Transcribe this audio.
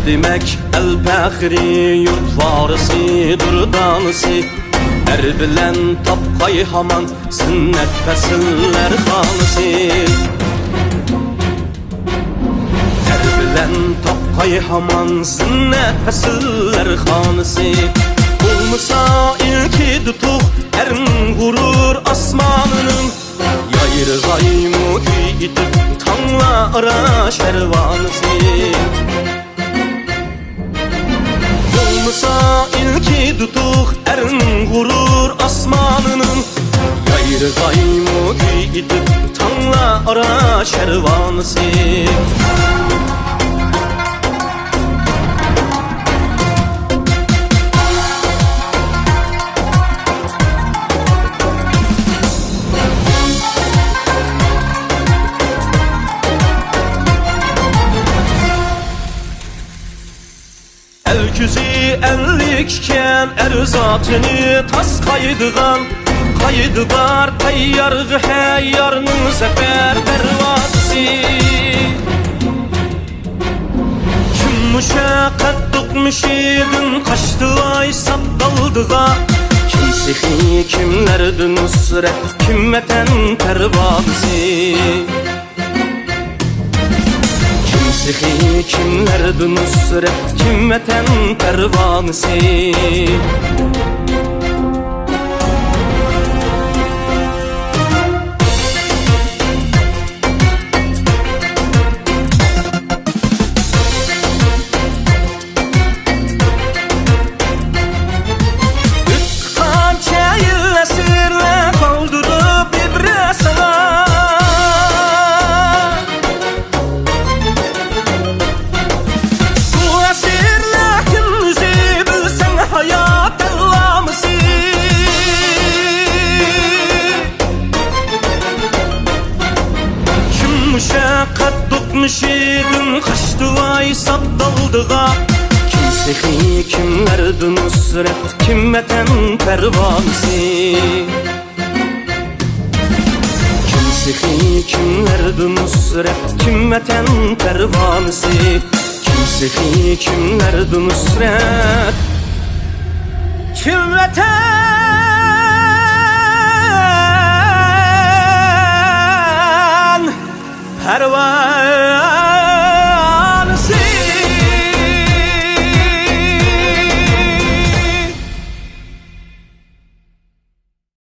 demek el pəxri yurt varisi durdanisi. Bilen tapqay haman sünnet fəsiller xanisi. Bilen tapqay haman sünnet fəsiller xanisi. Olmasa ilki tutuq erin gurur asmanının. Yayırğay muhitib tanlara şervanisi. Olmasa ilki tutuq erin gurur asmanının. Yayırğay muhitib tanlara şervanisi. Elküzü ellikken erzatını tas kaydıgan. Kaydı var tayyargı heyyarının sefer dervasi. Kim müşakkat dokmuş idin kaçtı ay sapdaldığa. Kim sihi kimlerdi nusret kimmeten pervasi. Sihi kimlerdi nusret kimmeten pervanisi. Ütkan çayı sirle kaldırıp ibre sana. Müşakkat tutmuş idin kaçtı ay sapdaldığa. Kim sihi kimlerdi nusret kimmeten pervanisi. Kim sihi kimlerdi nusret kimmeten pervanisi. Kim sihi kimlerdi nusret kimmeten pervanisi.